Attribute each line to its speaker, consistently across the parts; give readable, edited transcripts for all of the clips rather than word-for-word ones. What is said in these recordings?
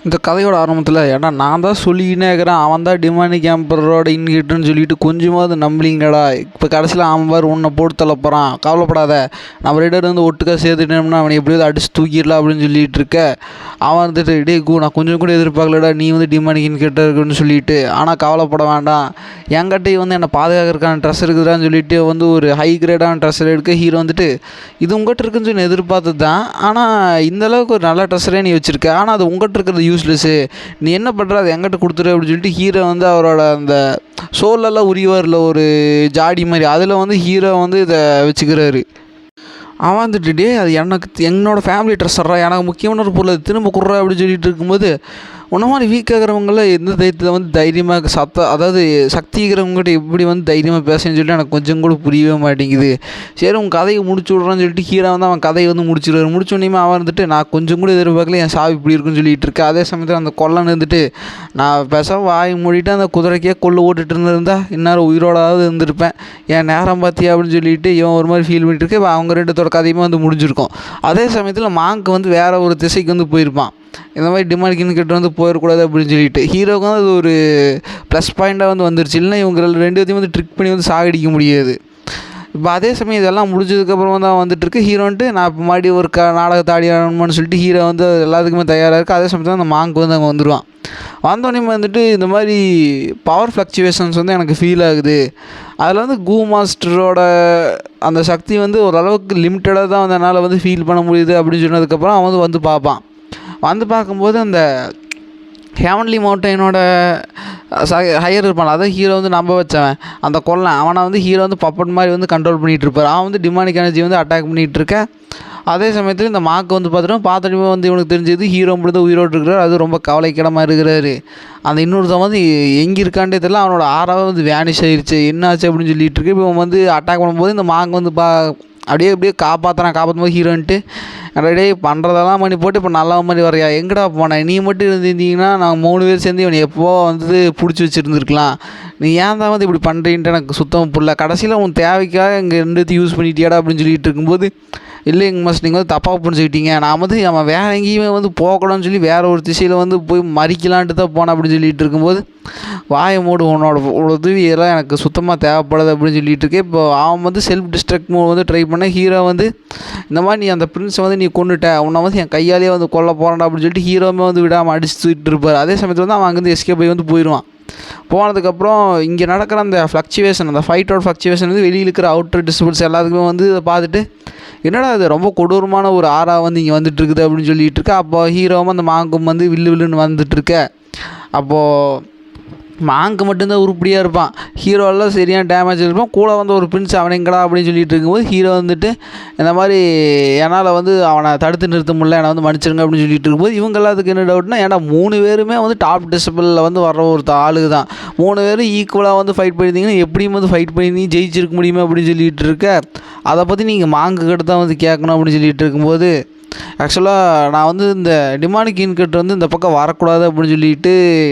Speaker 1: இந்த கதையோட ஆரம்பத்தில் ஏன்னா நான் தான் சொல்லிக்கினே இருக்கிறேன், அவன் தான் டிமானி கேம்பரோட இன்கிட்டுன்னு சொல்லிட்டு கொஞ்சமாவது நம்பலிங்கடா. இப்போ கடைசியில் அவன் பார் உன்னை போட்டு தள்ள போகிறான், கவலைப்படாத, நம்ம ரெண்டு வந்து ஒட்டுக்காக சேர்த்துட்டோம்னா அவனை எப்படியாவது அடிச்சு தூக்கிடலாம் அப்படின்னு சொல்லிட்டு இருக்க. அவன் வந்துட்டு டே நான் கொஞ்சம் கூட எதிர்பார்க்கலடா நீ வந்து டிமானி இன்கிட்ட இருக்குன்னு சொல்லிட்டு. ஆனால் கவலைப்பட வேண்டாம், என்கிட்ட வந்து என்னை பாதுகாக்கிறதுக்கான ட்ரெஸ் இருக்குதான்னு சொல்லிட்டு வந்து ஒரு ஹை கிரேடான ட்ரெஸ் எடுக்க ஹீரோ வந்துட்டு இது உங்கள்கிட்ட இருக்குன்னு சொல்லி எதிர்பார்த்தது தான், ஆனால் இந்தளவுக்கு ஒரு நல்ல ட்ரெஸ்ஸரே நீ வச்சுருக்க, ஆனால் அது உங்கள்கிட்ட இருக்கிறது யூஸ்லெஸ்ஸு, நீ என்ன பண்ணுற அதை எங்கிட்ட கொடுத்துரு அப்படின்னு சொல்லிட்டு ஹீரோ வந்து அவரோட அந்த சோலெல்லாம் உரிவாரில் ஒரு ஜாடி மாதிரி அதில் வந்து ஹீரோ வந்து இதை வச்சுக்கிறாரு. அவன் வந்துட்டு டே அது எனக்கு என்னோடய ஃபேமிலி ட்ரெஸ்ஸர்றா, எனக்கு முக்கியமான ஒரு பொருள் திரும்ப கொடுறா அப்படின்னு சொல்லிட்டு இருக்கும்போது உன்ன மாதிரி வீக்காகிறவங்கள எந்த தைரியத்தில் வந்து தைரியமாக அதாவது சக்தி இருக்கிறவங்ககிட்ட எப்படி வந்து தைரியமாக பேசுன்னு சொல்லிட்டு எனக்கு கொஞ்சம் கூட புரியவே மாட்டேங்குது. சரி உன் கதையை முடிச்சு விட்றான்னு சொல்லிட்டு ஹீரோ வந்து அவன் கதையை வந்து முடிச்சிடுவார். முடிச்சோடனே அவன் வந்துட்டு நான் கொஞ்சம் கூட எதிர்பார்க்கல என் சாவி இப்படி இருக்குன்னு சொல்லிட்டு இருக்கேன். அதே சமயத்தில் அந்த கொல்லன் இருந்துட்டு நான் பேசாம வாய் மூடிட்டு அந்த குதிரைக்கே கொள்ளு ஓட்டுட்டு இருந்திருந்தா இந்நேரம் உயிரோடாவது இருந்திருப்பேன், என் நேரம் பார்த்தியா அப்படின்னு சொல்லிட்டு இவன் ஒரு மாதிரி ஃபீல் பண்ணிட்டு இருக்கு. அவங்க ரெண்டுத்தோட கதையுமே வந்து முடிஞ்சிருக்கும். அதே சமயத்தில் மாங்க் வந்து வேறு ஒரு திசைக்கு வந்து போயிருப்பான், இந்த மாதிரி டிமாண்டிக்கின்னு கிட்ட வந்து போயிடக்கூடாது அப்படின்னு சொல்லிட்டு. ஹீரோவுக்கு வந்து அது ஒரு ப்ளஸ் பாயிண்ட்டாக வந்து வந்துருச்சு, இல்லைன்னா இவங்க ரெண்டுத்தையும் வந்து ட்ரிக் பண்ணி வந்து சாகடிக்க முடியாது. இப்போ அதே சமயம் இதெல்லாம் முடிஞ்சதுக்கப்புறம் வந்து அவன் வந்துட்டுருக்கு. ஹீரோன்ட்டு நான் இப்போ மறுபடியும் ஒரு நாடகத்தை ஆடி ஆடணும்னு சொல்லிட்டு ஹீரோ வந்து எல்லாத்துக்குமே தயாராக இருக்குது. அதே சமயத்தில் அந்த மாங்க் வந்து அங்கே வந்துடுவான். வந்தோடனே வந்துட்டு இந்த மாதிரி பவர் ஃப்ளக்சுவேஷன்ஸ் வந்து எனக்கு ஃபீல் ஆகுது. அதில் வந்து கூ மாஸ்டரோட அந்த சக்தி வந்து ஓரளவுக்கு லிமிட்டடாக தான் வந்து என்னால் வந்து ஃபீல் பண்ண முடியுது அப்படின்னு சொன்னதுக்கப்புறம் அவன் வந்து பார்ப்பான். வந்து பார்க்கும்போது அந்த ஹெவன்லி மவுண்டனோட ஹையர் இருப்பான், அதான் ஹீரோ வந்து நம்ப வச்சவன் அந்த கொல்லன், அவனை வந்து ஹீரோ வந்து பப்பட் மாதிரி வந்து கண்ட்ரோல் பண்ணிகிட்டு இருப்பார். அவன் வந்து டிமானிக் எனர்ஜி வந்து அட்டாக் பண்ணிகிட்டு இருக்க. அதே சமயத்தில் இந்த மார்க் வந்து பார்த்துட்டுமே வந்து இவனுக்கு தெரிஞ்சது ஹீரோ மட்டும் உயிரோடு இருக்கிறார், அது ரொம்ப கவலைக்கிடமாக இருக்கிறாரு. அந்த இன்னொருத்தன் வந்து எங்கே இருக்காண்டே தெரியல, அவனோட ஆறாவது வந்து வேனிஷ் ஆயிடுச்சு, என்னாச்சு அப்படின்னு சொல்லிட்டு இருக்கு. இப்போ இவன் வந்து அட்டாக் பண்ணும்போது இந்த மார்க் வந்து அப்படியே காப்பாற்றும் போது ஹீரோன்ட்டு ரெடி பண்ணுறதெல்லாம் பண்ணி போட்டு இப்போ நல்லா மாதிரி வரையா எங்கடா போனேன், நீ மட்டும் இருந்திருந்தீங்கன்னா நாங்கள் 3 பேர் சேர்ந்து இவனை எப்போ வந்து பிடிச்சி வச்சுருந்துருக்கலாம், நீ ஏன் தான் வந்து இப்படி பண்ணுறீன்ட்டு எனக்கு சுத்தம் புரியல, கடைசியில் உன் தேவைக்காக இங்கே ரெண்டுத்தையும் யூஸ் பண்ணிட்டியாடா அப்படின்னு சொல்லிட்டு இருக்கும்போது இல்லை எங்கள் மாஸ்டர் நீங்கள் வந்து தப்பாக புரிஞ்சுக்கிட்டீங்க, நான் வந்து அவன் வேறு எங்கேயுமே வந்து போகக்கூடாதுன்னு சொல்லி வேறு ஒரு திசையில் வந்து போய் மறிக்கலான்ட்டு தான் போனேன் அப்படின்னு சொல்லிட்டு இருக்கும்போது வாயை மூடு, உன்னோட உதவியெல்லாம் எனக்கு சுத்தமாக தேவைப்படுது அப்படின்னு சொல்லிட்டு இருக்கேன். இப்போ அவன் வந்து செல்ஃப் டிஸ்ட்ரக்ட் மோட் வந்து ட்ரை பண்ண ஹீரோ வந்து இந்த மாதிரி நீ அந்த பிரின்ஸை வந்து நீ கொண்டுட்ட, உன்னை வந்து என் கையாலேயே வந்து கொல்ல போகிறான்டா அப்படின்னு சொல்லிட்டு ஹீரோமே வந்து விடாமல் அடிச்சு தூக்கிட்டு இருப்பார். அதே சமயத்தில் வந்து அவன் அங்கேருந்து எஸ்கேப் போய் வந்து போயிடுவான். போனதுக்கப்புறம் இங்கே நடக்கிற அந்த ஃப்ளக்சுவேஷன், அந்த ஃபைட்டோட ஃப்ளக்சுவேஷன் வந்து வெளியில் இருக்கிற அவுட்டர் டிஸ்பிள்ஸ் எல்லாத்துக்குமே வந்து இதை பார்த்துட்டு என்னடா அது ரொம்ப கொடூரமான ஒரு ஆறா வந்து இங்கே வந்துட்டு இருக்குது அப்படின்னு சொல்லிட்டு இருக்கா. அப்போ ஹீரோவும் அந்த மாங்கும் வந்து வில்லுன்னு வந்துட்டுருக்க. அப்போது மாங்கு மட்டும்தான் உருப்படியாக இருப்பான், ஹீரோவெல்லாம் சரியான டேமேஜ் இருப்பான். கூட வந்து ஒரு பிரின்ஸ் அவனை எங்கடா அப்படின்னு சொல்லிட்டு இருக்கும்போது ஹீரோ வந்துட்டு இந்த மாதிரி என்னால் வந்து அவனை தடுத்து நிறுத்த முடியல, என்னை வந்து மன்னிச்சிருங்க அப்படின்னு சொல்லிட்டு இருக்கும்போது இவங்க எல்லாத்துக்கு என்ன டவுட்னா, ஏன்னா 3 பேருமே வந்து டாப் டிசிபிளில் வந்து வர்ற ஒரு ஆளுக்கு தான், 3 பேரும் ஈக்குவலாக வந்து ஃபைட் பண்ணியிருந்தீங்கன்னா எப்படியும் வந்து ஃபைட் பண்ணி ஜெயிச்சிருக்க முடியுமா அப்படின்னு சொல்லிட்டு இருக்க. அதை பற்றி நீங்கள் மாங்கு கிட்ட தான் வந்து கேட்கணும் அப்படின்னு சொல்லிட்டு இருக்கும்போது ஆக்சுவலாக நான் வந்து இந்த டிமானிக் இன்கட் வந்து இந்த பக்கம் வரக்கூடாது அப்படின்னு சொல்லிட்டு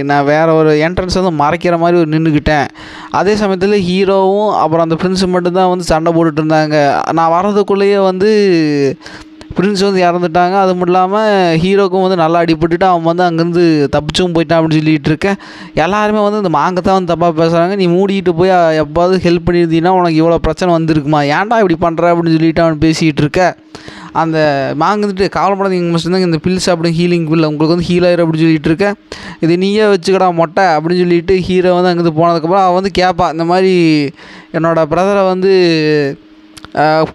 Speaker 1: நான் வேறு ஒரு என்ட்ரன்ஸ் வந்து மறைக்கிற மாதிரி ஒரு நின்றுக்கிட்டேன். அதே சமயத்தில் ஹீரோவும் அப்புறம் அந்த பிரின்ஸு மட்டும்தான் வந்து சண்டை போட்டுட்டு இருந்தாங்க. நான் வர்றதுக்குள்ளேயே வந்து பிரின்ஸ் வந்து இறந்துட்டாங்க. அது மட்டும் இல்லாமல் ஹீரோக்கும் வந்து நல்லா அடிபட்டுட்டு அவன் வந்து அங்கேருந்து தப்பிச்சும் போயிட்டான் அப்படின்னு சொல்லிட்டு இருக்கேன். எல்லாருமே வந்து இந்த மாங்கத்தான் வந்து தப்பாக பேசுகிறாங்க, நீ மூடிட்டு போய் எப்போது ஹெல்ப் பண்ணியிருந்தீங்கன்னா உனக்கு இவ்வளோ பிரச்சனை வந்திருக்குமா, ஏன்டா இப்படி பண்ணுற அப்படின்னு சொல்லிட்டு அவன் பேசிகிட்டு இருக்க. அந்த மாங்குந்துட்டு கவலைப்படாதீங்க மட்டும்தான் இந்த பில் சாப்பிடும் ஹீலிங் பில் உங்களுக்கு வந்து ஹீல் ஆயிரும் அப்படின்னு சொல்லிட்டு இருக்க, இது நீயே வச்சுக்கடா மொட்டை அப்படின்னு சொல்லிட்டு ஹீரோ வந்து அங்கேருந்து போனதுக்கப்புறம் அவன் வந்து கேட்பான், இந்த மாதிரி என்னோடய பிரதரை வந்து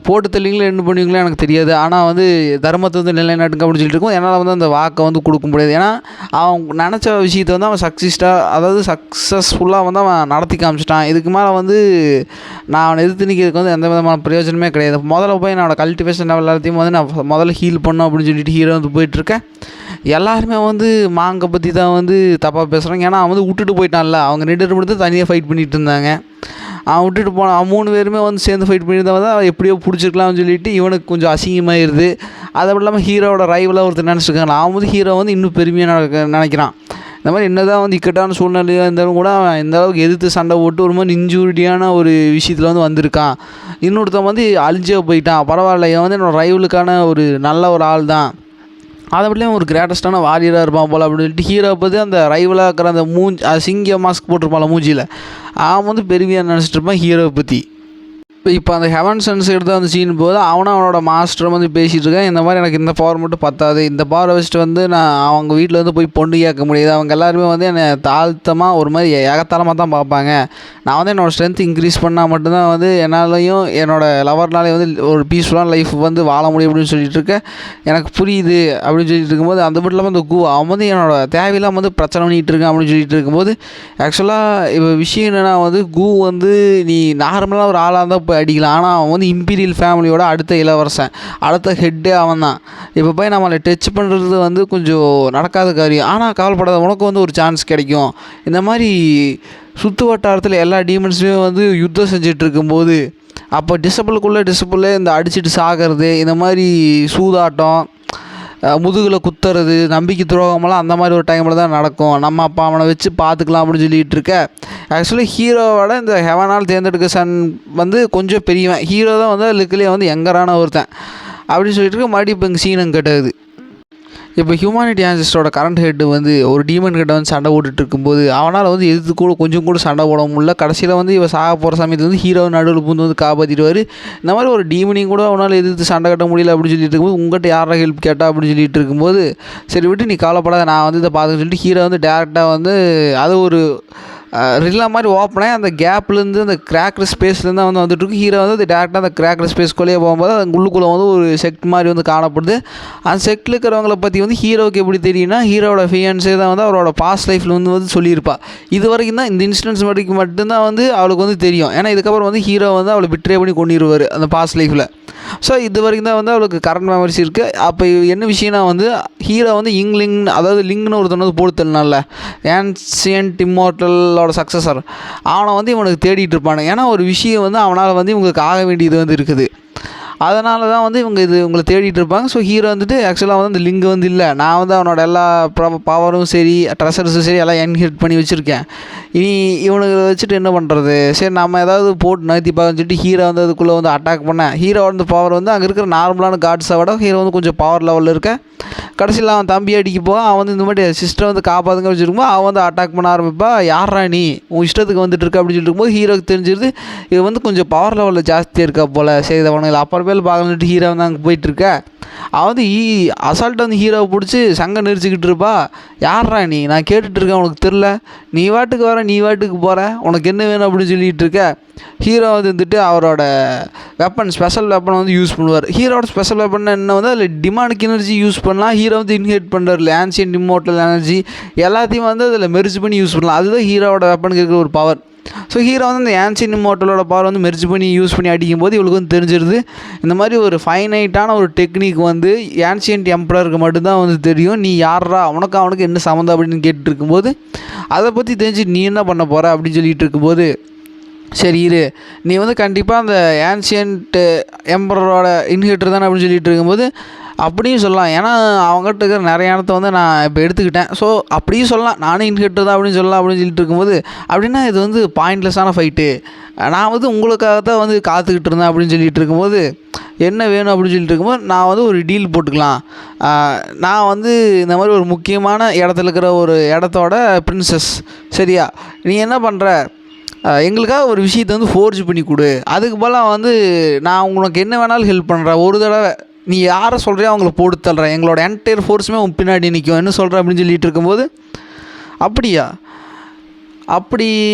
Speaker 1: போட்டு தள்ளிங்களோ என்ன பண்ணுவீங்களோ எனக்கு தெரியாது, ஆனால் வந்து தர்மத்தை வந்து நிலைநாட்டுங்க அப்படின்னு சொல்லிட்டு இருக்கும். என்னால் வந்து அந்த வாக்கை வந்து கொடுக்க முடியாது, ஏன்னா அவன் நினச்ச விஷயத்தை வந்து அவன் அதாவது சக்ஸஸ்ஃபுல்லாக வந்து அவன் நடத்தி காமிச்சிட்டான். இதுக்கு மேலே வந்து நான் அவனை எதிர்த்து நிற்கிறதுக்கு வந்து எந்த விதமான பிரயோஜனமே கிடையாது. முதல்ல போய் என்னோடய கல்டிவேஷன் லெவல் எல்லாத்தையும் வந்து நான் முதல்ல ஹீல் பண்ணோம் அப்படின்னு சொல்லிட்டு ஹீரோ வந்து போயிட்டுருக்கேன். எல்லாருமே வந்து மாங்கை பற்றி தான் வந்து தப்பாக பேசுகிறாங்க, ஏன்னா அவன் வந்து விட்டுட்டு போயிட்டான்ல, அவங்க 2 பேரும் மட்டும் தனியாக ஃபைட் பண்ணிகிட்டு இருந்தாங்க. அவன் விட்டுட்டு போனான், அவன் 3 பேருமே வந்து சேர்ந்து ஃபைட் பண்ணியிருந்தவன் தான் எப்படியோ பிடிச்சிருக்கலாம்னு சொல்லிட்டு இவனுக்கு கொஞ்சம் அசிங்கமாகிடுது. அது மட்டும் இல்லாமல் ஹீரோவோட ரைவலாக ஒருத்தர் நினச்சிருக்காங்க, அவன் வந்து ஹீரோ வந்து இன்னும் பெருமையாக நினைக்கிறான். இந்த மாதிரி என்ன தான் வந்து இக்கட்டான சூழ்நிலையாக இருந்தாலும் கூட அவன் இந்த அளவுக்கு எதிர்த்து சண்டை போட்டு ஒரு மாதிரி இன்ஜூரிட்டியான ஒரு விஷயத்தில் வந்து வந்திருக்கான். இன்னொருத்தன் வந்து அழிஞ்சே போயிட்டான், பரவாயில்ல, இவன் வந்து என்னோடய ரைவலுக்கான ஒரு நல்ல ஒரு ஆள் தான் அதை விடலையும் ஒரு கிரேட்டஸ்டான வாரியராக இருப்பான் போல் அப்படின்னு சொல்லிட்டு ஹீரோவை பற்றி அந்த ரைவலாக இருக்கிற அந்த சிங்க மாஸ்க் போட்டிருப்பான்ல மூஞ்சியில் அவன் வந்து பெருமையாக நினச்சிட்டு இருப்பான் ஹீரோவை பற்றி. இப்போ அந்த ஹெவன் சன்ஸ் எடுத்து அந்த சீன் போது அவனோட மாஸ்டரை வந்து பேசிகிட்டு இருக்கேன், இந்த மாதிரி எனக்கு இந்த பவர் மட்டும் பத்தாது, இந்த பவரை வச்சுட்டு வந்து நான் அவங்க வீட்டில் வந்து போய் பொண்ணு கேட்க முடியாது, அவங்க எல்லாருமே வந்து என்னை தாழ்த்தமாக ஒரு மாதிரி ஏகத்தாளமாக தான் பார்ப்பாங்க, நான் வந்து என்னோடய ஸ்ட்ரென்த் இன்க்ரீஸ் பண்ணால் மட்டும்தான் வந்து என்னாலையும் என்னோடய லவர்னாலே வந்து ஒரு பீஸ்ஃபுல்லான லைஃப் வந்து வாழ முடியும் அப்படின்னு சொல்லிட்டு இருக்கேன், எனக்கு புரியுது அப்படின்னு சொல்லிட்டு இருக்கும்போது அந்த மட்டும் இல்லாமல் அந்த அவன் வந்து என்னோட தேவையில்லாமல் வந்து பிரச்சனை பண்ணிகிட்டு இருக்கேன் அப்படின்னு சொல்லிட்டு இருக்கும்போது ஆக்சுவலாக இப்போ விஷயம் என்னென்னா வந்து வந்து நீ நார்மலாக ஒரு ஆளாக இருந்தால் அடிக்கலாம், ஆனால் அவன் வந்து இம்பீரியல் ஃபேமிலியோட அடுத்த இளவரசன், அடுத்த ஹெட்டே அவன் தான். இப்போ போய் நம்மளை டச் பண்ணுறது வந்து கொஞ்சம் நடக்காத காரியம். ஆனால் கவலைப்படாத, உனக்கு வந்து ஒரு சான்ஸ் கிடைக்கும். இந்த மாதிரி சுற்று வட்டாரத்தில் எல்லா டீமன்ஸுமே வந்து யுத்தம் செஞ்சுட்டு இருக்கும்போது அப்போ டிசபிள் இந்த அடிச்சுட்டு சாகிறது, இந்த மாதிரி சூதாட்டம், முதுகில் குத்துறது, நம்பிக்கை துரோகமெல்லாம் அந்த மாதிரி ஒரு டைமில் தான் நடக்கும். நம்ம அப்பா அவனை வச்சு பார்த்துக்கலாம் அப்படின்னு சொல்லிகிட்டு இருக்க. ஆக்சுவலி ஹீரோவோட இந்த ஹெவனால் தேர்ந்தெடுக்க சன் வந்து கொஞ்சம் பெரியவன், ஹீரோ தான் வந்து லுக்கிலே வந்து யங்கரான ஒருத்தன் அப்படின்னு சொல்லிட்டு இருக்க. மறுபடியும் இப்போ இங்கே சீனம் கட்டுது. இப்போ ஹியூமானிட்டி ஆன்சிஸ்டரோட கரண்ட் ஹெட்டு வந்து ஒரு டீமன் கிட்ட வந்து சண்டை போட்டுட்டு இருக்கும்போது அவனால் வந்து எதிர்த்து கூட கொஞ்சம் கூட சண்டை போட முடியல. கடைசியில் வந்து இவன் சாக போகிற சமயத்தில் வந்து ஹீரோ நடுவில் பூந்து வந்து காப்பாற்றிடுவார். இந்த மாதிரி ஒரு டீமனையும் கூட அவனால் எதிர்த்து சண்டை கட்ட முடியல அப்படின்னு சொல்லிட்டு இருக்கும்போது உங்கள்கிட்ட யாரை ஹெல்ப் கேட்டா அப்படின்னு சொல்லிட்டு இருக்கும்போது சரி விட்டு நீ கவலைப்படாத, நான் வந்து இதை பார்த்துன்னு சொல்லிட்டு ஹீரோ வந்து டேரெக்டாக வந்து அது ஒரு ரில்லா மாதிரி ஓப்பனாக அந்த கேப்லேருந்து அந்த கிராக்கர் ஸ்பேஸ்லேருந்து தான் வந்து வந்துட்டுருக்கு. ஹீரோ வந்து அது டேரெக்டாக அந்த கிராக்கர் ஸ்பேஸ்க்குள்ளேயே போகும்போது அது உள்ளுக்குள்ளே வந்து ஒரு செக்ட் மாதிரி வந்து காணப்படுது. அந்த செக்டில் இருக்கிறவங்கள பற்றி வந்து ஹீரோவுக்கு எப்படி தெரியும்னா ஹீரோட ஃபியான்ஸே தான் வந்து அவரோட பாஸ்ட் லைஃப்பில் வந்து சொல்லியிருப்பா. இது வரைக்கும் தான் இந்த இன்சிடென்ட்ஸ் வரைக்கும் மட்டும்தான் வந்து அவளுக்கு வந்து தெரியும். ஏன்னா இதுக்கப்புறம் வந்து ஹீரோ வந்து அவளை பிட்ரே பண்ணி கொண்டிருவார் அந்த பாஸ்ட் லைஃப்பில். ஸோ இது வரைக்கும் தான் வந்து அவளுக்கு கரண்ட் மெமரிஸ் இருக்குது. அப்போ என்ன விஷயம்னா வந்து ஹீரோ வந்து லிங் அதாவது லிங்க்னு ஒருத்தன் வந்து போடுத்தல்னால ஏன்சியன்ட் இம்மோர்டலோட சக்ஸஸர் அவனை வந்து இவனுக்கு தேடிட்டு இருப்பானு. ஏன்னா ஒரு விஷயம் வந்து அவனால் வந்து இவங்களுக்கு ஆக வேண்டியது வந்து இருக்குது, அதனால தான் வந்து உங்களை தேடிட்டு இருப்பாங்க. ஸோ ஹீரோ வந்துட்டு ஆக்சுவலாக வந்து அந்த லிங்க் வந்து இல்லை, நான் வந்து அவனோட எல்லா பவரும் சரி ட்ரெஷர்ஸும் சரி எல்லாம் என்ஹெட் பண்ணி வச்சுருக்கேன், இனி இவனுக்கு வச்சுட்டு என்ன பண்ணுறது, சரி நம்ம ஏதாவது போட்டு நகர்த்தி பார்க்கன்னு சொல்லிட்டு ஹீரோ வந்து அதுக்குள்ளே வந்து அட்டாக் பண்ணேன். ஹீரோ வந்து பவர் வந்து அங்கே இருக்கிற நார்மலான கார்ட்ஸை விட ஹீரோ வந்து கொஞ்சம் பவர் லெவலில் இருக்க. கடைசியில் அவன் தம்பி அடிக்க போக அவன் வந்து இந்த மாதிரி சிஸ்டரை வந்து காப்பாற்றுங்க வச்சுருக்கும்போது அவன் வந்து அட்டாக் பண்ண ஆரம்பிப்பா. யாரா நீ உன் இஷ்டத்துக்கு வந்துட்டு இருக்க அப்படின்னு சொல்லிட்டு இருக்கும்போது ஹீரோக்கு தெரிஞ்சிருது இது வந்து கொஞ்சம் பவர் லெவலில் ஜாஸ்தியாக இருக்கா போல். சரி அவனுங்களை அப்புறமேல் பார்க்கணுன்ட்டு ஹீரோ வந்து அங்கே போயிட்டுருக்க. அவன் வந்து அசால்ட்டாக வந்து ஹீரோவை பிடிச்சி சங்க நெரிச்சிக்கிட்டு இருப்பா. யாரா நீ, நான் கேட்டுட்ருக்கேன் உனக்கு தெரில, நீ வாட்டுக்கு வர நீ வாட்டுக்கு போகிற, உனக்கு என்ன வேணும் அப்படின்னு சொல்லிகிட்டு இருக்க. ஹீரோ வந்துட்டு அவரோட ஸ்பெஷல் வெப்பனை வந்து யூஸ் பண்ணுவார். ஹீரோட ஸ்பெஷல் வெப்பன் என்ன வந்து அதில் டிமானிக் எனர்ஜி யூஸ் பண்ணலாம். ஹீரோ வந்து இன்ஹெட் பண்ணுறாரு ஆன்சியன்ட் இம்மோர்டல் எனர்ஜி எல்லாத்தையும் வந்து அதில் மெர்ஜ் பண்ணி யூஸ் பண்ணலாம். அதுதான் ஹீரோவோட வெப்பனுக்கு இருக்கிற ஒரு பவர். ஸோ ஹீரோ வந்து இந்த ஆன்சியன்ட் இம்மோர்டலோட பவர் வந்து மெர்ஜ் பண்ணி யூஸ் பண்ணி அடிக்கும்போது இவளுக்கு வந்து தெரிஞ்சிருது இந்த மாதிரி ஒரு ஃபைனைட்டான ஒரு டெக்னிக் வந்து ஆன்சியன்ட் எம்பரருக்கு மட்டும்தான் வந்து தெரியும். நீ யாரா, அவனுக்கு என்ன சம்மந்தம் அப்படின்னு கேட்டுட்டு இருக்கும்போது அதை பற்றி தெரிஞ்சு நீ என்ன பண்ண போகிற அப்படின்னு சொல்லிட்டு இருக்கும்போது சரி இரு, நீ வந்து கண்டிப்பாக அந்த ஆன்சியன்ட் எம்பரரோட இன்ஹிட்டர் தானே அப்படின்னு சொல்லிட்டு இருக்கும்போது அப்படியும் சொல்லலாம். ஏன்னா அவங்ககிட்ட இருக்கிற நிறைய இடத்த வந்து நான் இப்போ எடுத்துக்கிட்டேன். ஸோ அப்படியும் சொல்லலாம் நானும் இன்ஹிட்டர் தான் அப்படின்னு சொல்லலாம் அப்படின்னு சொல்லிட்டு இருக்கும்போது அப்படின்னா இது வந்து பாயிண்ட்லெஸ்ஸான ஃபைட்டு, நான் வந்து உங்களுக்காக தான் வந்து காத்துக்கிட்டு இருந்தேன் அப்படின்னு சொல்லிட்டு இருக்கும்போது என்ன வேணும் அப்படின்னு சொல்லிட்டு இருக்கும்போது நான் வந்து ஒரு டீல் போட்டுக்கலாம், நான் வந்து இந்த மாதிரி ஒரு முக்கியமான இடத்துல இருக்கிற ஒரு இடத்தோட பிரின்சஸ், சரியா நீ என்ன பண்ணுற, எங்களுக்காக ஒரு விஷயத்தை வந்து ஃபோர்ஜ் பண்ணி கொடு, அதுக்கு போல் வந்து நான் உனக்கு என்ன வேணாலும் ஹெல்ப் பண்ணுறேன், ஒரு தடவை நீ யாரை சொல்கிறியோ அவங்கள போட்டு தள்ளுறேன், எங்களோட என்டையர் ஃபோர்ஸுமே உன் பின்னாடி நிற்கும், என்ன சொல்கிற அப்படின்னு சொல்லிட்டு இருக்கும்போது அப்படியா, அப்படி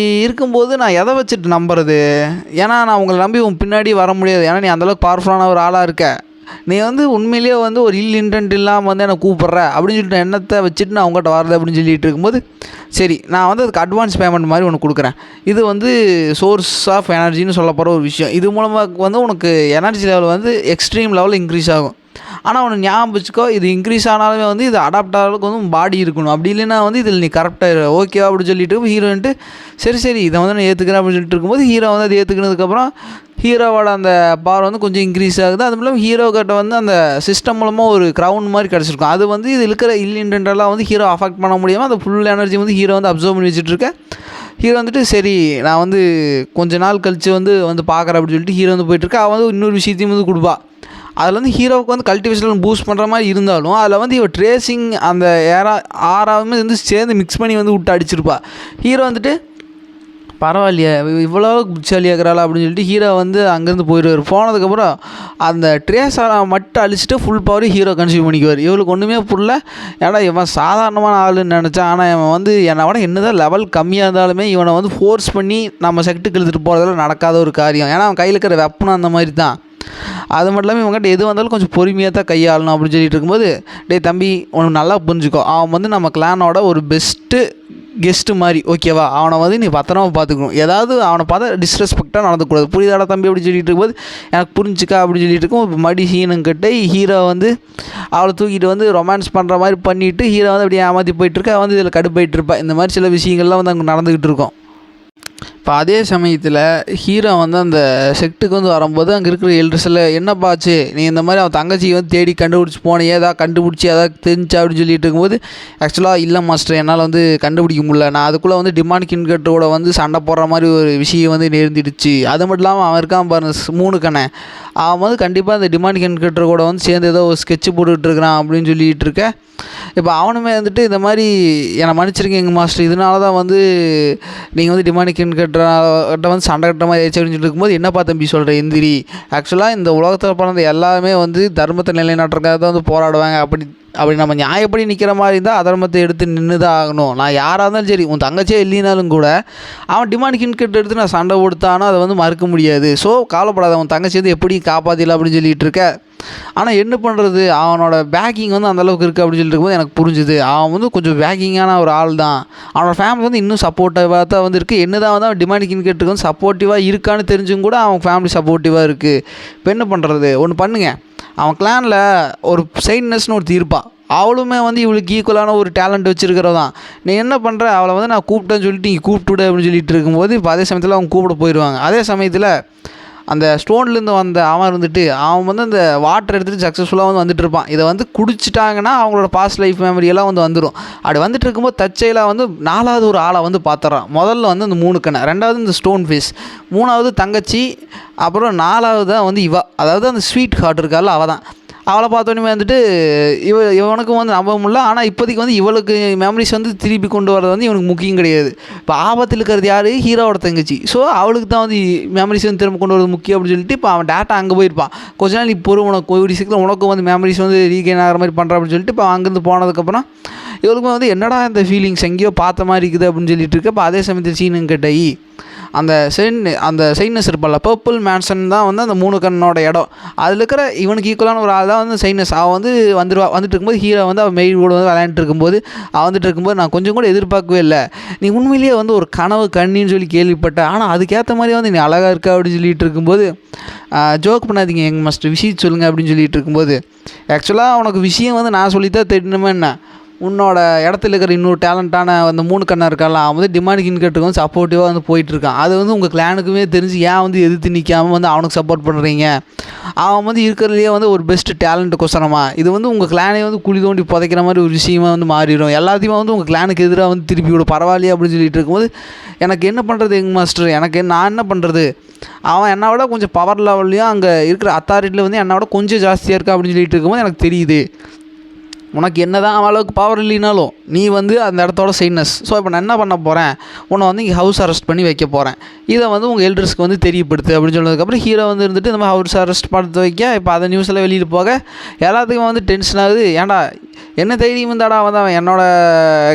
Speaker 1: இருக்கும்போது நான் எதை வச்சுட்டு நம்புறது, ஏன்னா நான் உங்களை நம்பி உன் பின்னாடி வர முடியாது, ஏன்னா நீ அந்தளவுக்கு பவர்ஃபுல்லான ஒரு ஆளாக இருக்க, நீ வந்து உண்மையிலேயே வந்து ஒரு இன்டென்ட் இல்லாமல் வந்து என்னை கூப்பிட்ற அப்படின்னு சொல்லிட்டு எண்ணத்தை வச்சுட்டு நான் அவங்ககிட்ட வரது அப்படின்னு சொல்லிட்டு இருக்கும்போது சரி நான் வந்து அதுக்கு அட்வான்ஸ் பேமெண்ட் மாதிரி உனக்கு கொடுக்குறேன், இது வந்து சோர்ஸ் ஆஃப் எனர்ஜின்னு சொல்ல போகிற ஒரு விஷயம், இது மூலமாக வந்து உனக்கு எனர்ஜி லெவல் வந்து எக்ஸ்ட்ரீம் லெவலில் இன்க்ரீஸ் ஆகும். ஆனால் உனக்கு ஞாபகம் வச்சுக்கோ, இது இன்க்ரீஸ் ஆனாலுமே வந்து இது அடாப்ட் ஆகிறதுக்கு வந்து பாடி இருக்கணும், அப்படி இல்லைன்னா வந்து இதில் நீ கரெக்டாக ஓகேவா அப்படின்னு சொல்லிட்டு ஹீரோன்ட்டு சரி இதை வந்து நான் ஏற்றுக்கிறேன் அப்படின்னு சொல்லிட்டு இருக்கும்போது ஹீரோ வந்து அது ஏற்றுக்கினதுக்கப்புறம் ஹீரோவோட அந்த பவர் வந்து கொஞ்சம் இன்க்ரீஸ் ஆகுது. அது மூலம் ஹீரோ கிட்ட வந்து அந்த சிஸ்டம் மூலமாக ஒரு க்ரௌன் மாதிரி கிடச்சிருக்கும், அது வந்து இது இருக்கிற இன்டென்டெல்லாம் வந்து ஹீரோ அஃபெக்ட் பண்ண முடியாமல் அந்த ஃபுல் எனர்ஜி வந்து ஹீரோ வந்து அப்சர்வ் பண்ணி வச்சுட்ருக்கேன். ஹீரோ வந்துட்டு சரி நான் வந்து கொஞ்ச நாள் கழித்து வந்து பார்க்குறேன் அப்படின்னு சொல்லிட்டு ஹீரோ வந்து போயிட்டுருக்கேன். அவன் வந்து இன்னொரு விஷயத்தையும் வந்து கொடுப்பா, அதில் வந்து ஹீரோவுக்கு வந்து கல்டிவேஷன் பூஸ்ட் பண்ணுற மாதிரி இருந்தாலும் அதில் வந்து இவள் ட்ரேசிங் அந்த ஆறாவுமே வந்து சேர்ந்து மிக்ஸ் பண்ணி வந்து விட்டு அடிச்சிருப்பா. ஹீரோ வந்துட்டு பரவாயில்லையே இவ்வளோ புத்திசாலியாகிறாளா அப்படின்னு சொல்லிட்டு ஹீரோ வந்து அங்கேருந்து போயிடுவார். போனதுக்கப்புறம் அந்த ட்ரேஸாக மட்டும் அழிச்சிட்டு ஃபுல் பவர் ஹீரோ கன்சியூம் பண்ணிக்குவார். இவளுக்கு ஒன்றுமே புரியல. ஏன்னா இவன் சாதாரணமான ஆளுன்னு நினச்சான். ஆனால் இவன் வந்து என்னை விட என்னதான் லெவல் கம்மியாக இருந்தாலுமே இவனை வந்து ஃபோர்ஸ் பண்ணி நம்ம செக்ட்டுக்கு இழுத்துட்டு போகிறதெல்லாம் நடக்காத ஒரு காரியம். ஏன்னா அவன் கையில் இருக்கிற வெப்பனும் அந்த மாதிரி தான். அது மட்டும் இல்லாமல் இவங்ககிட்ட எது வந்தாலும் கொஞ்சம் பொறுமையாக தான் கையாளணும் அப்படின்னு சொல்லிட்டு இருக்கும்போது, டேய் தம்பி உனக்கு நல்லா புரிஞ்சுக்கோ, அவன் வந்து நம்ம கிளானோட ஒரு பெஸ்ட்டு கெஸ்ட்டு மாதிரி, ஓகேவா? அவனை வந்து நீ பத்திரமா பார்த்துக்கணும். ஏதாவது அவனை பார்த்தா டிஸ்ரெஸ்பெக்டாக நடந்துக்கூடாது. புரியுதாடா தம்பி அப்படின்னு சொல்லிட்டு இருக்கும்போது, எனக்கு புரிஞ்சுக்கா அப்படின்னு சொல்லிட்டு இருக்கும். மடி சீனுங்கிட்ட ஹீரோ வந்து அவளை தூக்கிட்டு வந்து ரொமான்ஸ் பண்ணுற மாதிரி பண்ணிவிட்டு ஹீரோ வந்து அப்படியே ஏமாற்றி போயிட்டுருக்கா. வந்து இதில் கடுப்பாயிட்டு இருப்பா. இந்த மாதிரி சில விஷயங்கள்லாம் வந்து அங்கே நடந்துக்கிட்டு இருக்கும். இப்போ அதே சமயத்தில் ஹீரோ வந்து அந்த செக்ட்டுக்கு வந்து வரும்போது அங்கே இருக்கிற எல்டர்ஸில் என்னப்பாச்சு, நீ இந்த மாதிரி அவன் தங்கச்சியை வந்து தேடி கண்டுபிடிச்சி போனேன், ஏதாவது கண்டுபிடிச்சி ஏதாவது தெரிஞ்சா அப்படின்னு சொல்லிட்டு இருக்கும்போது, ஆக்சுவலாக இல்லை மாஸ்டர் என்னால் வந்து கண்டுபிடிக்க முடியல. நான் அதுக்குள்ளே வந்து டிமாண்ட் கின்கட்டோட வந்து சண்டை போடுற மாதிரி ஒரு விஷயம் வந்து நேர்ந்துடுச்சு. அது மட்டும் இல்லாமல் அவன் இருக்கான் பாருங்க 3 கண்ணை, அவன் வந்து கண்டிப்பாக அந்த டிமாண்ட் கின்கட்டர் கூட வந்து சேர்ந்து ஏதோ ஒரு ஸ்கெட்சு போட்டுக்கிட்டு இருக்கிறான் அப்படின்னு சொல்லிகிட்டு இருக்க. இப்போ அவனுமே வந்துட்டு இந்த மாதிரி என்னை மன்னிச்சிருக்கீங்க மாஸ்டர், இதனால தான் வந்து நீங்கள் வந்து டிமாண்ட் கின்கட்டை வந்து சண்டை கட்டுற மாதிரி ஆயிடுச்சு அப்படின்னு சொல்லிட்டு இருக்கும்போது, என்னப்பா தம்பி சொல்கிற எந்திரி, ஆக்சுவலாக இந்த உலகத்தில் பிறந்த எல்லாருமே வந்து தர்மத்தை நிலைநாட்டுறதுக்காக தான் வந்து போராடுவாங்க. அப்படி நம்ம நியாயப்படி நிற்கிற மாதிரி இருந்தால் அதர்மத்தை எடுத்து நின்று தான் ஆகணும். நான் யாராக இருந்தாலும் சரி, உன் தங்கச்சியே இல்லைனாலும் கூட அவன் டிமாண்ட் கின்கட் எடுத்து நான் சண்டை கொடுத்தானோ அதை வந்து மறுக்க முடியாது. ஸோ கவலைப்படாத, உன் தங்கச்சி வந்து எப்படி காப்பாற்றிடலாம் அப்படின்னு சொல்லிட்டு இருக்க. ஆனால் என்ன பண்ணுறது, அவனோட பேக்கிங் வந்து அந்தளவுக்கு இருக்குது அப்படின்னு சொல்லிட்டு இருக்கும்போது எனக்கு புரிஞ்சுது. அவன் வந்து கொஞ்சம் பேக்கிங்கான ஒரு ஆள் தான். அவனோட ஃபேமிலி வந்து இன்னும் சப்போர்ட்டிவாக தான் வந்து இருக்குது. என்ன தான் வந்து அவன் டிமாண்ட் கின்கட்டுக்கு வந்து சப்போர்ட்டிவாக இருக்கான்னு தெரிஞ்சும் கூட அவன் ஃபேமிலி சப்போர்ட்டிவாக இருக்குது. இப்போ என்ன பண்ணுறது, ஒன்று பண்ணுங்க, அவன் கிளானில் ஒரு சைட்னஸ்னு ஒரு தீர்ப்பா, அவளுமே வந்து இவளுக்கு ஈக்குவலான ஒரு டேலண்ட் வச்சுருக்கிறதான். நீ என்ன பண்ணுற, அவளை வந்து நான் கூப்பிட்டேன்னு சொல்லிட்டு நீ கூப்பிட்டுவிடு அப்படின்னு சொல்லிட்டு இருக்கும்போது, இப்போ அதே சமயத்தில் அவங்க கூப்பிட போயிடுவாங்க. அதே சமயத்தில் அந்த ஸ்டோன்லேருந்து வந்த அவன் இருந்துட்டு அவன் வந்து அந்த வாட்டர் எடுத்துகிட்டு சக்ஸஸ்ஃபுல்லாக வந்து வந்துட்டு இருப்பான். இதை வந்து குடிச்சிட்டாங்கன்னா அவங்களோட பாஸ்ட் லைஃப் மெமரியெல்லாம் வந்து வந்துடும். அப்படி வந்துட்டு இருக்கும்போது தற்செயலாக வந்து 4வது ஒரு ஆளை வந்து பார்த்துறான். முதல்ல வந்து அந்த 3 கண்ணை, 2வது இந்த ஸ்டோன் ஃபேஸ், 3வது தங்கச்சி, அப்புறம் 4வது தான் வந்து இவ, அதாவது அந்த ஸ்வீட் ஹார்ட் இருக்கால அவள் தான். அவளை பார்த்தோன்னே வந்துட்டு இவனுக்கும் வந்து நம்ப முடியல. ஆனால் இப்போதைக்கு வந்து இவளுக்கு மெமரிஸ் வந்து திருப்பி கொண்டு வரது வந்து இவனுக்கு முக்கியம் கிடையாது. இப்போ ஆபத்தில் இருக்கிறது யார், ஹீரோவோட தங்கச்சி. ஸோ அவளுக்கு தான் வந்து மெமரிஸ் வந்து திரும்ப கொண்டு வரது முக்கியம் அப்படின்னு சொல்லிட்டு இப்போ அவன் டேட்டா அங்கே போயிருப்பான். கொஞ்ச நாள் இப்போ உனக்கு ஒரு சீக்கிரம் உனக்கும் வந்து மெமரிஸ் வந்து ரீகெயின் ஆகிற மாதிரி பண்ணுறான் அப்படின்னு சொல்லிட்டு இப்போ அங்கேருந்து போனதுக்கப்புறம் இவளுக்கும் வந்து என்னடா இந்த ஃபீலிங்ஸ் எங்கேயோ பார்த்த மாதிரி இருக்குது அப்படின்னு சொல்லிட்டு இருக்கு. இப்போ அதே சமயத்தில் சீனுங்கிட்ட அந்த சைனஸ் இருப்பாள், பர்பிள் மேன்சன் தான் வந்து அந்த 3 கண்ணோட இடம். அதில் இருக்கிற இவனுக்கு ஈக்குவலான ஒரு ஆள் தான் வந்து சைனஸ். அவள் வந்து வந்துட்டு இருக்கும்போது ஹீரோ வந்து அவள் மெயில் கூட வந்து விளையாண்டுட்டு இருக்கும்போது வந்துட்டு இருக்கும்போது நான் கொஞ்சம் கூட எதிர்பார்க்கவே இல்லை, நீ உண்மையிலேயே வந்து ஒரு கனவு கண்ணின்னு சொல்லி கேள்விப்பட்டேன், ஆனால் அதுக்கேற்ற மாதிரி வந்து நீ அழகாக இருக்கா அப்படின்னு சொல்லிட்டு இருக்கும்போது, ஜோக் பண்ணாதீங்க எங்கள் மாஸ்டர், விஷயம் சொல்லுங்கள் அப்படின்னு சொல்லிட்டு இருக்கும்போது, ஆக்சுவலாக உனக்கு விஷயம் வந்து நான் சொல்லித்தான் தெரியணுமே, என்ன உன்னோட இடத்துல இருக்கிற இன்னொரு டேலண்ட்டான அந்த 3 கண்ணா இருக்கால, அவன் வந்து டிமாண்ட் கின்கட்டுக்கு வந்து சப்போர்ட்டிவாக வந்து போயிட்டுருக்கான். அது வந்து உங்கள் கிளானுக்குமே தெரிஞ்சு ஏன் வந்து எதிர்த்து நிற்காமல் வந்து அவனுக்கு சப்போர்ட் பண்ணுறீங்க, அவன் வந்து இருக்கிறதுலையே வந்து ஒரு பெஸ்ட்டு டேலண்ட்டு கொசரமா, இது வந்து உங்கள் கிளானை வந்து குழி தோண்டி புதைக்கிற மாதிரி ஒரு விஷயமாக வந்து மாறிடும். எல்லாத்தையுமே வந்து உங்கள் கிளானுக்கு எதிராக வந்து திருப்பி விட பரவாயில்லையே அப்படின்னு சொல்லிட்டு இருக்கும்போது, எனக்கு என்ன பண்ணுறது எங்கள் மாஸ்டர், நான் என்ன பண்ணுறது, அவன் என்னை விட கொஞ்சம் பவர் லெவல்லையும் அங்கே இருக்கிற அத்தாரிட்டியில் வந்து என்னை விட கொஞ்சம் ஜாஸ்தியாக இருக்கா அப்படின்னு சொல்லிட்டு இருக்கும்போது எனக்கு தெரியுது, உனக்கு என்ன தான் அளவுக்கு பவர் இல்லைனாலும் நீ வந்து அந்த இடத்தோட சைட்னஸ். ஸோ இப்போ நான் என்ன பண்ண போகிறேன், உன்னை வந்து இங்கே ஹவுஸ் அரெஸ்ட் பண்ணி வைக்க போகிறேன், இதை வந்து உங்கள் எல்டர்ஸ்க்கு வந்து தெரியப்படுத்து அப்படின்னு சொன்னதுக்கப்புறம் ஹீரோ வந்து இருந்துட்டு இந்த மாதிரி ஹவுஸ் அரெஸ்ட் பண்ண வைக்க, இப்போ அதை நியூஸில் வெளியில் போக எல்லாத்துக்கும் வந்து டென்ஷன் ஆகுது. ஏன்டா என்ன தைரியம் இருந்தாடா வந்து அவன் என்னோட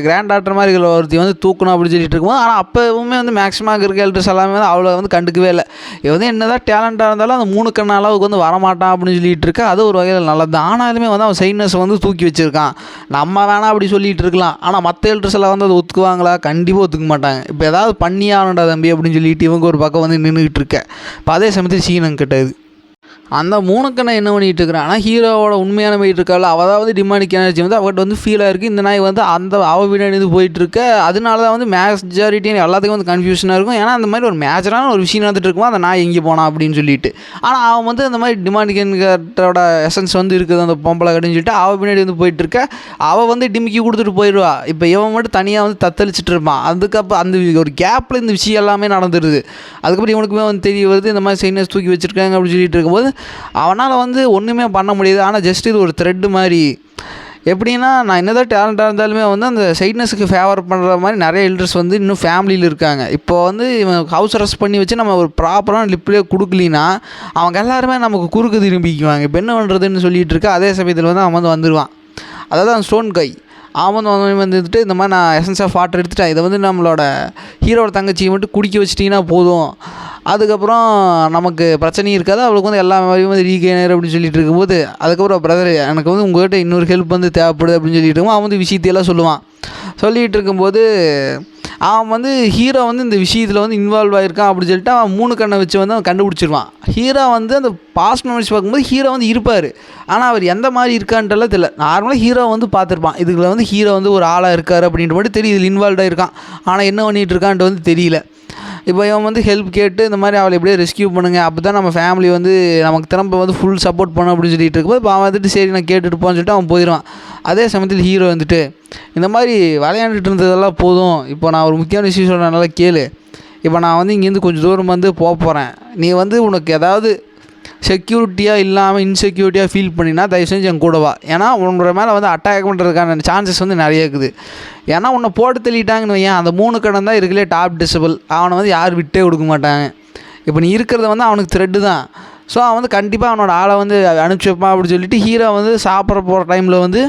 Speaker 1: கிராண்ட் டாக்டர் மாதிரி ஒருத்தி வந்து தூக்கணும் அப்படின்னு சொல்லிட்டு இருக்கும்போது, ஆனால் அப்போவுமே வந்து மேக்ஸிமம் இருக்க எல்டர்ஸ் எல்லாமே வந்து அவ்வளோ வந்து கண்டுக்கவே இல்லை. இது வந்து என்ன தான் டேலண்ட்டாக இருந்தாலும் அந்த 3 கண்ண அளவுக்கு வந்து வரமாட்டான் அப்படின்னு சொல்லிட்டு இருக்கா. அது ஒரு வகையில் நல்லது. ஆனாலுமே வந்து அவன் சைட்னஸ் வந்து தூக்கி வச்சிருக்கான். நம்ம வேணாம் அப்படி சொல்லிட்டு இருக்கலாம், ஆனால் மற்ற எல்டர்ஸ் எல்லாம் வந்து அதை ஒத்துக்குவாங்களா, கண்டிப்பாக ஒத்துக்க மாட்டாங்க. இப்போ ஏதாவது பண்ணி ஆகணுண்டா தம்பி அப்படின்னு சொல்லிட்டு இவங்க ஒரு பக்கம் வந்து நின்றுக்கிட்டு இருக்க. இப்போ அதே சமயத்தில் சீனன் கிட்டது அந்த 3 கண்ணை என்ன பண்ணிகிட்டு இருக்கிறான், ஆனால் ஹீரோவோட உண்மையான போயிட்டு இருக்காள் அவள் தான் வந்து டிமாண்டிக் எனர்ஜி வந்து அவர்கிட்ட வந்து ஃபீலாக இருக்குது. இந்த நாய் வந்து அவள் பின்னாடி போயிட்டுருக்க. அதனால தான் வந்து மெஜாரிட்டின்னு எல்லாத்துக்கும் வந்து கன்ஃபியூஷனாக இருக்கும். ஏன்னா அந்த மாதிரி ஒரு மேஜரான ஒரு விஷயம் நடந்துட்டு இருக்கும்போது அந்த நாய் எங்கே போனான் அப்படின்னு சொல்லிட்டு. ஆனால் அவன் வந்து அந்த மாதிரி டிமாண்டிக் என்கிட்டோட எசன்ஸ் வந்து இருக்குது அந்த பொம்பளை கட்டின்னு சொல்லிட்டு அவள் பின்னாடி வந்து போயிட்டுருக்க. அவள் வந்து டிமிக்கி கொடுத்துட்டு போயிடுவா. இப்போ இவன் மட்டும் தனியாக வந்து தத்தளிச்சிட்டு இருப்பான். அதுக்கப்புறம் அந்த ஒரு கேப்பில் இந்த விஷயம் எல்லாமே நடந்துடுது. அதுக்கப்புறம் இவனுக்குமே வந்து தெரிய வருது இந்த மாதிரி சைனஸ் தூக்கி வச்சுருக்காங்க அப்படின்னு சொல்லிட்டு இருக்கும்போது அவனால் வந்து ஒன்றுமே பண்ண முடியாது. ஆனால் ஜஸ்ட் இது ஒரு த்ரெட்டு மாதிரி. எப்படின்னா, நான் என்னதான் டேலண்ட்டாக இருந்தாலுமே வந்து அந்த சைட்னஸுக்கு ஃபேவர் பண்ணுற மாதிரி நிறைய எல்டர்ஸ் வந்து இன்னும் ஃபேமிலியில் இருக்காங்க. இப்போ வந்து இவன் ஹவுஸ் அரெஸ்ட் பண்ணி வச்சு நம்ம ஒரு ப்ராப்பரான லிப்லேயே கொடுக்கலின்னா அவங்க எல்லாருமே நமக்கு குறுக்கு திரும்பிக்குவாங்க. இப்போ என்ன பண்ணுறதுன்னு சொல்லிகிட்டு இருக்கா. அதே சமயத்தில் வந்து அவன் வந்து வந்துடுவான். அதாவது அந்த ஸ்டோன் கை அவன் வந்துட்டு இந்த மாதிரி நான் எசன்ஸ் ஆஃப் வாட்டர் எடுத்துட்டேன், இதை வந்து நம்மளோட ஹீரோட தங்கச்சியை மட்டும் குடிக்க வச்சிட்டிங்கன்னா போதும், அதுக்கப்புறம் நமக்கு பிரச்சனையும் இருக்காது, அவளுக்கு வந்து எல்லா மாதிரியும் வந்து ரீகெயினர் அப்படின்னு சொல்லிட்டு இருக்கும்போது, அதுக்கப்புறம் பிரதர் எனக்கு வந்து உங்கள்கிட்ட இன்னொரு ஹெல்ப் வந்து தேவைப்படுது அப்படின்னு சொல்லிட்டு இருக்கோம். அவன் வந்து விஷயத்தையெல்லாம் சொல்லுவான். சொல்லிகிட்டு இருக்கும்போது அவன் வந்து ஹீரோ வந்து இந்த விஷயத்தில் வந்து இன்வால்வ் ஆகிருக்கான் அப்படின்னு சொல்லிட்டு அவன் 3 கண்ணை வச்சு வந்து அவன் கண்டுபிடிச்சிருவான். ஹீரோ வந்து அந்த பாஸ்ட் மெமரிஸ் பார்க்கும்போது ஹீரோ வந்து இருப்பார், ஆனால் அவர் எந்த மாதிரி இருக்கான்ட்டுலாம் தெரியல. நார்மலாக ஹீரோ வந்து பார்த்துருப்பான், இதுக்குள்ள வந்து ஹீரோ வந்து ஒரு ஆளாக இருக்கார் அப்படின்ட்டு மட்டும் தெரியும், இதில் இன்வால்வ்டாக இருக்கான், ஆனால் என்ன பண்ணிகிட்டு இருக்கான்ட்டு வந்து தெரியல. இப்போ இவன் வந்து ஹெல்ப் கேட்டு இந்த மாதிரி அவளை எப்படியே ரெஸ்கியூ பண்ணுங்க, அப்போ தான் நம்ம ஃபேமிலி வந்து நமக்கு திரும்ப வந்து ஃபுல் சப்போர்ட் பண்ணணும் அப்படின்னு சொல்லிட்டு இருக்கும்போது இப்போ அவன் வந்துட்டு சரி நான் கேட்டுட்டு போன்னு சொல்லிட்டு அவன் போயிடுவான். அதே சமயத்தில் ஹீரோ வந்துட்டு இந்த மாதிரி விளையாண்டுட்டு இருந்ததெல்லாம் போதும், இப்போ நான் ஒரு முக்கியமான விஷயம் சொல்கிறேன், நல்லா கேளு. இப்போ நான் வந்து இங்கேருந்து கொஞ்சம் தூரம் வந்து போகிறேன், நீ வந்து உனக்கு ஏதாவது செக்யூரிட்டியாக இல்லாமல் இன்செக்யூரிட்டியாக ஃபீல் பண்ணினா தயவு செஞ்சு என் கூட வா. ஏன்னா உன்னோட மேலே வந்து அட்டாக் பண்ணுறதுக்கான சான்சஸ் வந்து நிறைய இருக்குது. ஏன்னா உன்னை போட்டு தள்ளிட்டாங்கன்னு வையன், அந்த 3 கடன் தான் இருக்குல்லே டாப் டிசபிள், அவனை வந்து யாரும் விட்டே கொடுக்க மாட்டாங்க. இப்போ நீ இருக்கிறத வந்து அவனுக்கு த்ரெட்டு தான். ஸோ அவன் வந்து கண்டிப்பாக அவனோட ஆளை வந்து அனுப்பிச்சி வைப்பான் அப்படின்னு சொல்லிட்டு ஹீரோ வந்து சாப்பிட்ற போகிற டைமில் வந்து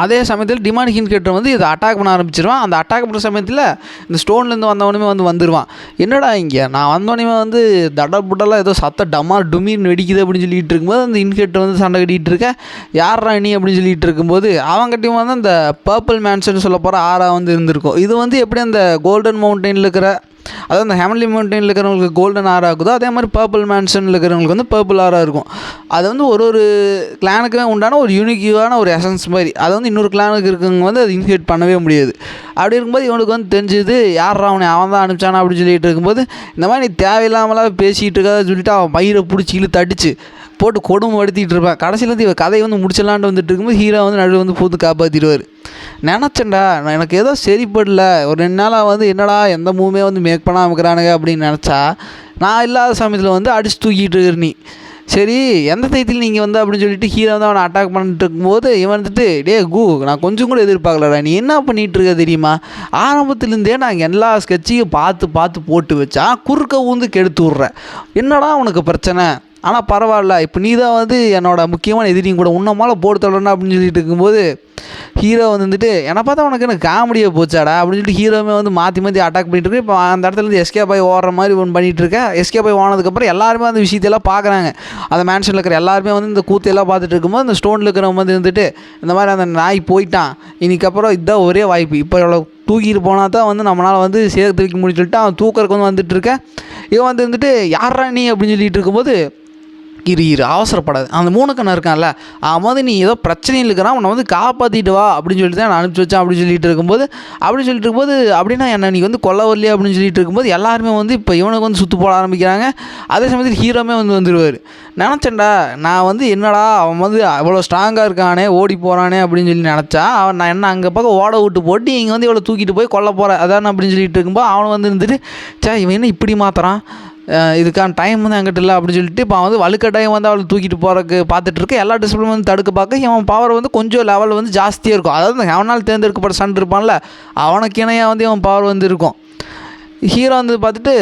Speaker 1: அதே சமயத்தில் டிமாண்ட் ஹின்கேட்டர் வந்து இதை அட்டாக் பண்ண ஆரம்பிச்சிருவான். அந்த அட்டாக் பண்ணுற சமயத்தில் இந்த ஸ்டோன்லேருந்து வந்தவனுமே வந்துடுவான். என்னடா இங்கே நான் வந்தவனுமே வந்து புட்டெல்லாம் ஏதோ சத்த டமார் டுமீர்னு வெடிக்குது அப்படின்னு சொல்லிட்டு இருக்கும்போது அந்த ஹின்கேட்டர் வந்து சண்டை கட்டிகிட்டு இருக்க, யாரா நீ அப்படின்னு சொல்லிட்டு இருக்கும்போது அவங்ககிட்டையும் வந்து அந்த பர்பிள் மேன்ஷன் சொல்ல போகிற ஆறா வந்து இருந்திருக்கும். இது வந்து எப்படி அந்த கோல்டன் மவுண்டனில் இருக்கிற, அதாவது அந்த ஹெவன்லி மவுண்டனில் இருக்கிறவங்களுக்கு கோல்டன் ஆரா இருக்குதோ அதே மாதிரி பர்பிள் மேன்ஷனில் இருக்கிறவங்களுக்கு வந்து பர்பிள் ஆரா இருக்கும். அது வந்து ஒரு கிளானுக்குமே உண்டான ஒரு யூனிக்கான ஒரு எசன்ஸ் மாதிரி, அதை வந்து இன்னொரு கிளானுக்கு இருக்கவங்க வந்து அது இன்ஹிபிட் பண்ணவே முடியாது. அப்படி இருக்கும்போது இவனுக்கு வந்து தெரிஞ்சது யாரா அவன் தான் அனுப்பிச்சானா அப்படின்னு சொல்லிட்டு இருக்கும்போது இந்த மாதிரி நீ தேவையில்லாமலாம் பேசிகிட்டு இருக்காத சொல்லிட்டு அவன் மயிரை பிடிச்சி இழுத்து அடிச்சு போட்டு கொடுமை படுத்திகிட்டு இருப்பான். கடைசியிலேருந்து இவன் கதையை வந்து முடிச்சலான்ட்டு வந்துட்டு இருக்கும்போது ஹீரோ வந்து நடுவில் வந்து பூத்து காப்பாற்றிடுவார். நினச்சேன்டா நான் எனக்கு ஏதோ சரிப்படல, ஒரு 2 நாளாக வந்து என்னடா எந்த மூவே வந்து மேக் பண்ணாமல் இருக்கிறானுங்க அப்படின்னு நினச்சா, நான் இல்லாத சமயத்தில் வந்து அடிச்சு தூக்கிட்டு இருக்கிற நீ சரி எந்த தைத்தில் நீங்கள் வந்து அப்படின்னு சொல்லிட்டு ஹீரோ வந்து அவனை அட்டாக் பண்ணிட்டு இருக்கும்போது இவன் வந்துட்டு நான் கொஞ்சம் கூட எதிர்பார்க்கலடா, நீ என்ன பண்ணிகிட்டு இருக்க தெரியுமா, ஆரம்பத்துலேருந்தே நான் எல்லா ஸ்கெட்சையும் பார்த்து போட்டு வச்சா குறுக்க ஊந்து கெடுத்து விட்றேன், என்னடா உனக்கு பிரச்சனை, ஆனால் பரவாயில்ல இப்போ நீ தான் வந்து என்னோட முக்கியமான எதிரியும் கூட, உன்ன மேலே போட்டு தள்ளணும் அப்படின்னு சொல்லிட்டு இருக்கும்போது ஹீரோ வந்துட்டு என்னை பார்த்தா உனக்கு எனக்கு காமெடியாக போச்சாடா அப்படின்னு சொல்லிட்டு ஹீரோவே வந்து மாற்றி அட்டாக் பண்ணிட்டு இருக்கு. இப்போ அந்த இடத்துலேருந்து எஸ்கேப் ஆகி ஓடுற மாதிரி ஒன்று பண்ணிகிட்டு இருக்கேன். எஸ்கேப் ஆகி ஓனதுக்கப்புறம் எல்லாருமே அந்த விஷயத்தையெல்லாம் பார்க்குறாங்க. அந்த மேன்ஷனில் இருக்கிற எல்லாருமே வந்து இந்த கூத்தையெல்லாம் பார்த்துட்டு இருக்கும்போது அந்த ஸ்டோனில் இருக்கிறவங்க வந்து இருந்துட்டு இந்த மாதிரி அந்த நாய் போயிட்டான், இன்னைக்கப்புறம் இதுதான் ஒரே வாய்ப்பு, இப்போ எவ்வளோ தூக்கிட்டு போனால் தான் வந்து நம்மளால் வந்து சேர்த்து வைக்க முடியும்னு சொல்லிட்டு அவன் தூக்கறக்கு வந்து வந்துட்டு இருக்கேன். இவன் வந்து இருந்துட்டு யாரா நீ அப்படின்னு சொல்லிட்டு இருக்கும்போது இரு அவசரப்படாது, அந்த 3 கண்ணை இருக்கான்ல அவன் வந்து நீ ஏதோ பிரச்சனையில் இருக்கிறான், அவனை வந்து காப்பாற்றிட்டு வா அப்படின்னு சொல்லிட்டு தான் நான் அனுப்பிச்சி வச்சேன் அப்படின்னு சொல்லிட்டு இருக்கும்போது அப்படின்னா என்ன நீ வந்து கொல்ல வரலையே அப்படின்னு சொல்லிட்டு இருக்கும்போது எல்லாருமே வந்து இப்போ இவனுக்கு வந்து சுற்று போட ஆரம்பிக்கிறாங்க. அதே சமயத்தில் ஹீரோமே வந்து வந்துடுவார். நினச்சேன்டா நான் வந்து என்னடா அவன் வந்து அவ்வளோ ஸ்ட்ராங்காக இருக்கானே ஓடி போகிறானே அப்படின்னு சொல்லி நினச்சா அவன் நான் என்ன அங்கே பக்கம் ஓட விட்டு போட்டு இங்கே வந்து இவ்வளோ தூக்கிட்டு போய் கொல்ல போகிறேன் அதான் அப்படின்னு சொல்லிட்டு இருக்கும்போது அவனை வந்து இருந்துட்டு இவன் என்ன இப்படி மாற்றுறான், இதுக்கான டைம் வந்து என்கிட்ட இல்லை அப்படின்னு சொல்லிட்டு இப்போ அவன் வந்து வலுக்கட்டாயம் வந்து அவளை தூக்கிட்டு போகிறக்கு பார்த்துட்டு இருக்கு. எல்லா டிசிப்ளின் வந்து தடுக்க பார்க்க இவன் பவர் வந்து கொஞ்சம் லெவல் வந்து ஜாஸ்தியாக இருக்கும். அதாவது அவனால் தேர்ந்தெடுக்கப்பட்ட சன் இருப்பான்ல அவனுக்கு இணையாக வந்து இவன் பவர் வந்து இருக்கும். ஹீரோ வந்து பார்த்துட்டு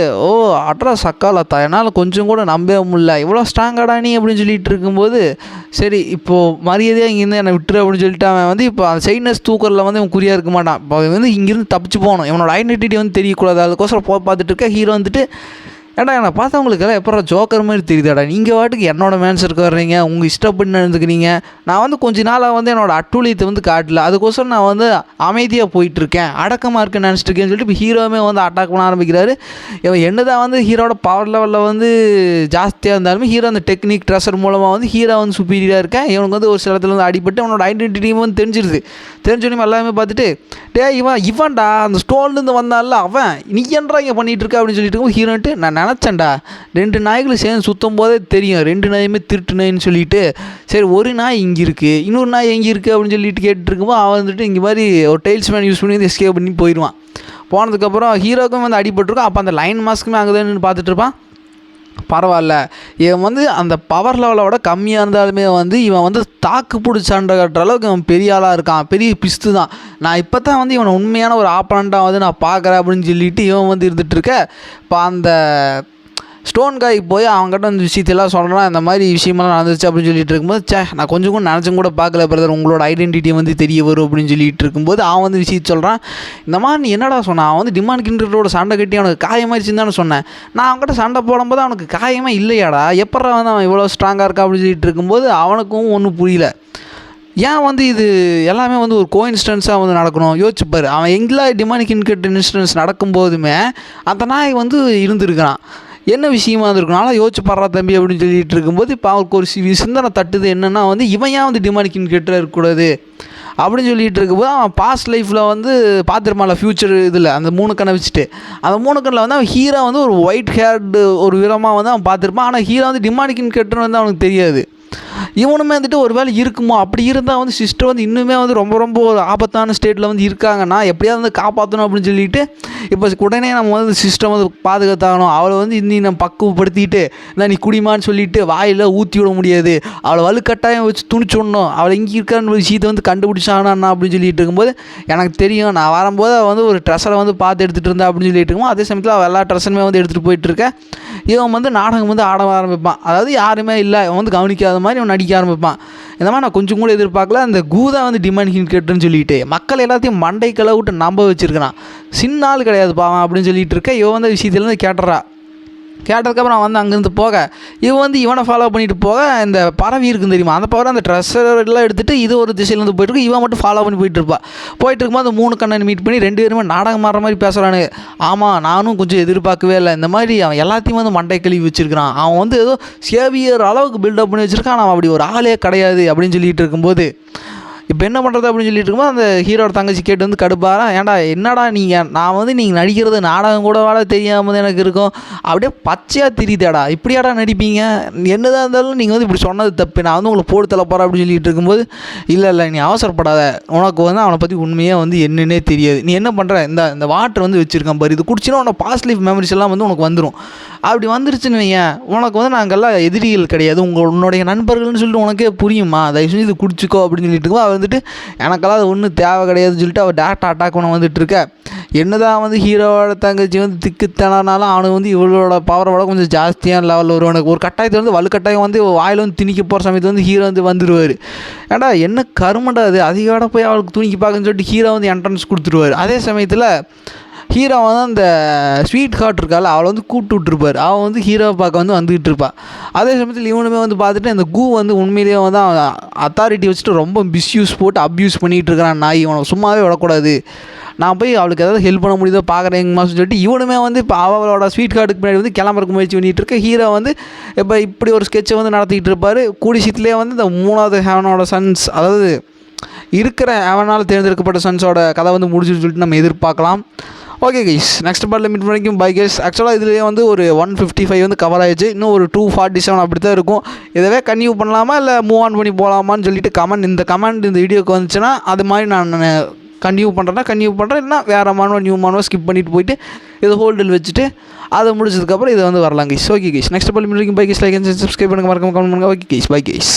Speaker 1: அட்ரா சக்காலத்தா என்னால் கொஞ்சம் கூட நம்பவே முடியல, இவ்வளோ ஸ்ட்ராங்காடா நீ அப்படின்னு சொல்லிட்டு இருக்கும்போது சரி இப்போது மரியாதையாக இங்கேருந்து என்னை விட்டுரு அப்படின்னு சொல்லிட்டு அவன் வந்து இப்போ அந்த சைட்னஸ் தூக்கரில் வந்து இவன் குறியாக இருக்க மாட்டான். இப்போ அவன் வந்து இங்கேருந்து தப்பிச்சு போகணும், இவனோட ஐடென்டிட்டி வந்து தெரியக்கூடாது, அதுக்கோசரம் பார்த்துட்டு இருக்க. ஹீரோ வந்துட்டு ஏடா என்னை பார்த்தவங்களுக்கெல்லாம் எப்போ ஜோக்கர் மாதிரி தெரியுதாடா, நீங்கள் வாட்டுக்கு என்னோடய மேன்சருக்கு வர்றீங்க, உங்கள் இஷ்டப்படி நடந்துக்கிறீங்க, நான் வந்து கொஞ்ச நாளாக வந்து என்னோடய அட்டூழியத்தை வந்து காட்டல, அதுக்கோசரம் நான் வந்து அமைதியாக போயிட்டுருக்கேன், அடக்கமாக இருக்கேன்னு நினச்சிட்ருக்கேன்னு சொல்லிட்டு இப்போ ஹீரோவே வந்து அட்டாக் பண்ண ஆரம்பிக்கிறாரு. இவன் என்ன தான் வந்து ஹீரோட பவர் லெவலில் வந்து ஜாஸ்தியாக இருந்தாலுமே ஹீரோ அந்த டெக்னிக் ட்ரெஷர் மூலமாக வந்து ஹீரோ வந்து சுப்பீரியராக இருக்கேன். இவனுக்கு வந்து ஒரு சில இடத்துல வந்து அடிபட்டு அவனோட ஐடென்டிட்டியும் வந்து தெரிஞ்சிருது. தெரிஞ்சோடனே எல்லாமே பார்த்துட்டு இவன்டா அந்த ஸ்டோன்லேருந்து வந்தால அவன் நீ என்றா இங்கே பண்ணிகிட்டு இருக்க அப்படின்னு சொல்லிட்டு இருக்கும். ஹீரோன்ட்டு நான் நினச்சேன்டா 2 நாய்களும் சேர்ந்து சுற்றும் போதே தெரியும் 2 நாயுமே திருட்டு நாயின்னு சொல்லிட்டு, சரி ஒரு நாய் இங்கே இருக்குது இன்னொரு நாய் எங்கே இருக்குது அப்படின்னு சொல்லிட்டு கேட்டுருக்கும்போது அவன் வந்துட்டு இங்கே மாதிரி ஒரு டைல்ஸ்மேன் யூஸ் பண்ணி வந்து எஸ்கேப் பண்ணி போயிடுவான். போனதுக்கப்புறம் ஹீரோக்கும் வந்து அடிபட்டிருக்கும். அப்போ அந்த லைன் மாஸ்க்குமே அங்கே தான் பார்த்துட்டு இருப்பான். பரவாயில்ல, இவன் வந்து அந்த பவர் லெவலோட கம்மியாக இருந்தாலுமே வந்து இவன் வந்து தாக்கு பிடிச்சி சண்டை கட்டுற அளவுக்கு இவன் பெரிய ஆளாக இருக்கான், பெரிய பிஸ்து தான். நான் இப்போ தான் வந்து இவனை உண்மையான ஒரு ஆப்பனண்ட்டாக வந்து நான் பார்க்குறேன் அப்படின்னு சொல்லிட்டு இவன் வந்து இருந்துகிட்ருக்க. இப்போ அந்த ஸ்டோன் காய்க்கு போய் அவங்ககிட்ட அந்த விஷயத்தெல்லாம் சொல்கிறான், இந்த மாதிரி விஷயமெல்லாம் நடந்துச்சு அப்படின்னு சொல்லிட்டு இருக்கும்போது, நான் கொஞ்சம் கூட நினச்சும் கூட பார்க்கல பிரதர், உங்களோட ஐடென்டிட்டியை வந்து தெரிய வரும் அப்படின்னு சொல்லிட்டு இருக்கும்போது அவன் வந்து விஷயத்தை சொல்கிறான். இந்த மாதிரி நீ என்னடா சொன்னான், அவன் வந்து டிமாண்ட் கிண்டரோட சண்டை கட்டி அவனுக்கு காயமாயிருச்சுன்னு தானே சொன்னேன். நான் அவங்ககிட்ட சண்டை போடும்போது அவனுக்கு காயமே இல்லையாடா, எப்படா வந்து அவன் இவ்வளோ ஸ்ட்ராங்காக இருக்கா அப்படின்னு சொல்லிட்டு இருக்கும்போது அவனுக்கும் ஒன்றும் புரியல. ஏன் வந்து இது எல்லாமே வந்து ஒரு கோஇன்சிடென்ஸாக வந்து நடக்கணும், யோசிச்சுப்பார். அவன் எங்கெல்லாம் டிமாண்ட் இன்சிடென்ஸ் நடக்கும்போதுமே அந்த நாய் வந்து இருந்திருக்கிறான், என்ன விஷயமா இருந்திருக்கும், நானும் யோசிச்சு பாடுறா தம்பி அப்படின்னு சொல்லிட்டு இருக்கும்போது இப்போ அவருக்கு ஒரு சிந்தனை தட்டுது. என்னென்னா வந்து இவன் ஏன் வந்து டிமாண்ட் கிண்டர் இருக்கக்கூடாது அப்படின்னு சொல்லிட்டு இருக்கும்போது அவன் பாஸ்ட் லைஃப்பில் வந்து பார்த்துருப்பான்ல ஃப்யூச்சர் இதில் அந்த 3 கண்ணை வச்சுட்டு, அந்த 3 கண்ணில் வந்து அவன் ஹீரோ வந்து ஒரு ஒயிட் ஹேர்டு ஒரு விதமாக வந்து அவன் பார்த்துருப்பான். ஆனால் ஹீரோ வந்து டிமாண்ட் கிண்டர்னு வந்து அவனுக்கு தெரியாது. இவனுமே வந்துட்டு ஒரு வேளை இருக்குமோ, அப்படி இருந்தால் வந்து சிஸ்டர் வந்து இன்னுமே வந்து ரொம்ப ரொம்ப ஒரு ஆபத்தான ஸ்டேட்டில் வந்து இருக்காங்கன்னா எப்படியாவது வந்து காப்பாற்றணும் அப்படின்னு சொல்லிட்டு இப்போ உடனே நம்ம வந்து சிஸ்டம் வந்து பாதுகாத்தாகணும். அவளை வந்து இன்னும் நம்ம பக்குவப்படுத்திட்டு நான் நீ குடிமான்னு சொல்லிட்டு வாயில் ஊற்றி விட முடியாது, அவளை வலுக்கட்டாயம் வச்சு துணிச்சுடணும், அவளை இங்கே இருக்கான்னு விஷயத்தை வந்து கண்டுபிடிச்சானா அப்படின்னு சொல்லிட்டு இருக்கும்போது எனக்கு தெரியும். நான் வரும்போது அவள் வந்து ஒரு ட்ரெஸ்ஸரை வந்து பார்த்து எடுத்துகிட்டு இருந்தா அப்படின்னு சொல்லிட்டு இருக்கும்போது அதே சமயத்தில் அவள் எல்லா ட்ரெஸ்ஸுமே வந்து எடுத்துகிட்டு போயிட்டுருக்கேன். இவன் வந்து நாடகம் வந்து ஆட ஆரம்பிப்பான், அதாவது யாருமே இல்லை இவன் வந்து கவனிக்காத மாதிரி அவன் நடிக்க ஆரம்பிப்பான். இந்த மாதிரி நான் கொஞ்சம் கூட எதிர்பார்க்கல. அந்த கூதா வந்து டிமாண்ட் கிண்டர்னு சொல்லிட்டு மக்கள் எல்லாத்தையும் மண்டை விட்டு நம்ப வச்சுருக்கிறான். சின்ன ஆள் கிடையாது பாவன் அப்படின்னு சொல்லிட்டு இருக்க. இவன் வந்து விஷயத்துலேருந்து கேட்டதுக்கப்புறம் வந்து அங்கேருந்து போக இவன் வந்து இவனை ஃபாலோ பண்ணிட்டு போக இந்த பறவை இருக்குன்னு தெரியுமா, அந்த பறவை அந்த ட்ரெஸ்ஸர் எல்லாம் எடுத்துகிட்டு இது ஒரு திசையிலேருந்து போயிட்டுருக்கு, இவன் மட்டும் ஃபாலோ பண்ணி போயிட்டுருப்பா. போயிட்டு இருக்கும்போது அந்த 3 கண்ணை மீட் பண்ணி 2 பேருமே நாடகம் மாறுற மாதிரி பேசுகிறானு. ஆமாம், நானும் கொஞ்சம் எதிர்பார்க்கவே இல்லை, இந்த மாதிரி அவன் எல்லாத்தையும் வந்து மண்டை கழுவி வச்சுருக்கிறான், அவன் வந்து ஏதோ சேவியர் அளவுக்கு பில்டப் பண்ணி வச்சுருக்கான், அவன் அப்படி ஒரு ஆளே கிடையாது அப்படின்னு சொல்லிட்டு இருக்கும்போது இப்போ என்ன பண்ணுறது அப்படின்னு சொல்லிட்டு இருக்கும்போது அந்த ஹீரோட தங்கச்சி கேட்டு வந்து கடுப்பாரா, ஏன்டா என்னடா நான் வந்து நீங்கள் நடிக்கிறது நாடகம் கூட வாழ தெரியாமல் எனக்கு இருக்கும், அப்படியே பச்சையாக தெரியுதாடா, இப்படியாடா நடிப்பீங்க, என்னதான் இருந்தாலும் நீங்கள் வந்து இப்படி சொன்னது தப்பு, நான் வந்து உங்களை போட்டு தள்ள போகிறேன் அப்படின்னு சொல்லிட்டு இருக்கும்போது இல்லை நீ அவசரப்படாத, உனக்கு வந்து அவனை பற்றி உண்மையாக வந்து என்னன்னே தெரியாது, நீ என்ன பண்ணுற இந்த வாட்டர் வந்து வச்சுருக்கான் பாரு, இது குடிச்சினா உனக்கு பாஸ்ட் லைஃப் மெமரிஸ் எல்லாம் வந்து உனக்கு வந்துடும், அப்படி வந்துருச்சுன்னு வையன் உனக்கு வந்து நாங்கள்லாம் எதிரிகள் கிடையாது, உன்னுடைய நண்பர்கள்னு சொல்லிட்டு உனக்கே புரியுமா, தயவு செஞ்சு இது குடிச்சிக்கோ அப்படின்னு சொல்லிட்டு இருக்கோம். வந்துட்டு எனக்கெல்லாம் அது ஒன்றும் தேவை கிடையாதுன்னு சொல்லிட்டு அவள் டேரக்டாக அட்டாக் பண்ண வந்துட்டுருக்க. என்னதான் வந்து ஹீரோவோட தங்கச்சி வந்து திக்குத்தனாலும் அவனுக்கு வந்து இவளோட பவரோட கொஞ்சம் ஜாஸ்தியான லெவலில் வருவானுக்கு. ஒரு கட்டாயத்தில் வந்து வலுக்கட்டாயம் வந்து வாயில் வந்து திணிக்க போகிற சமயத்தில் வந்து ஹீரோ வந்து வந்துடுவார். ஏன்டா என்ன கருமண்டா அது, அதிகாட போய் அவளுக்கு துணிக்கி பார்க்குன்னு சொல்லிட்டு ஹீரோ வந்து என்ட்ரன்ஸ் கொடுத்துருவார். அதே சமயத்தில் ஹீரோ வந்து அந்த ஸ்வீட் ஹார்ட் இருக்காள் அவளை வந்து கூப்பிட்டு விட்டுருப்பார். அவன் வந்து ஹீரோவை பார்க்க வந்து வந்துக்கிட்டு இருப்பாள். அதே சமயத்தில் இவனுமே வந்து பார்த்துட்டு அந்த கூ வந்து உண்மையிலேயே வந்து அவன் அத்தாரிட்டி வச்சுட்டு ரொம்ப மிஸ்யூஸ் போட்டு அப்யூஸ் பண்ணிகிட்டு இருக்கிறான். நாய் இவனை சும்மாவே விடக்கூடாது, நான் போய் அவளுக்கு ஏதாவது ஹெல்ப் பண்ண முடியுதோ பார்க்குறேங்கம்மா சொல்லிட்டு இவனுமே வந்து இப்போ அவளோட ஸ்வீட் ஹார்ட்டுக்கு முன்னாடி வந்து கிளம்புறக்கு முயற்சி பண்ணிகிட்டு இருக்க. ஹீரோ வந்து இப்போ இப்படி ஒரு ஸ்கெட்சை வந்து நடத்திக்கிட்டு இருப்பார். கூடிசீத்துலேயே வந்து இந்த 3வது ஹேவனோட சன்ஸ், அதாவது இருக்கிற ஹேவனால் தேர்ந்தெடுக்கப்பட்ட சன்ஸோட கதை வந்து முடிச்சுன்னு சொல்லிட்டு நம்ம எதிர்பார்க்கலாம். ஓகே கைஸ், நெக்ஸ்ட் பார்ட்டில் மீட் பண்ணிக்கும். Bye guys. ஆக்சுவலாக இதுலேயே வந்து ஒரு 155 வந்து கவர் ஆகிடுச்சு, இன்னும் ஒரு 247 அப்படி தான் இருக்கும். இதவே கன்டினியூ பண்ணலாமா இல்லை மூவ் ஆன் பண்ணி போகலாமான்னு சொல்லிட்டு இந்த கமெண்ட் இந்த வீடியோக்கு வந்துச்சுன்னா அது மாதிரி நான் கன்டினியூ பண்ணுறேன், இல்லைனா வேறு நியூ ஸ்கிப் பண்ணிவிட்டு போயிட்டு இதை ஹோல்டில் வச்சுட்டு அதை முடிச்சதுக்கப்புறம் இதை வந்து வரலாம் கைஸ். ஓகே கைஸ், நெக்ஸ்ட் பார்ட்டில் மீட் பண்ணிக்கும். Bye guys. Like and subscribe பண்ணுங்கள், மறக்காம கமெண்ட் பண்ணுங்கள். Okay guys, bye guys.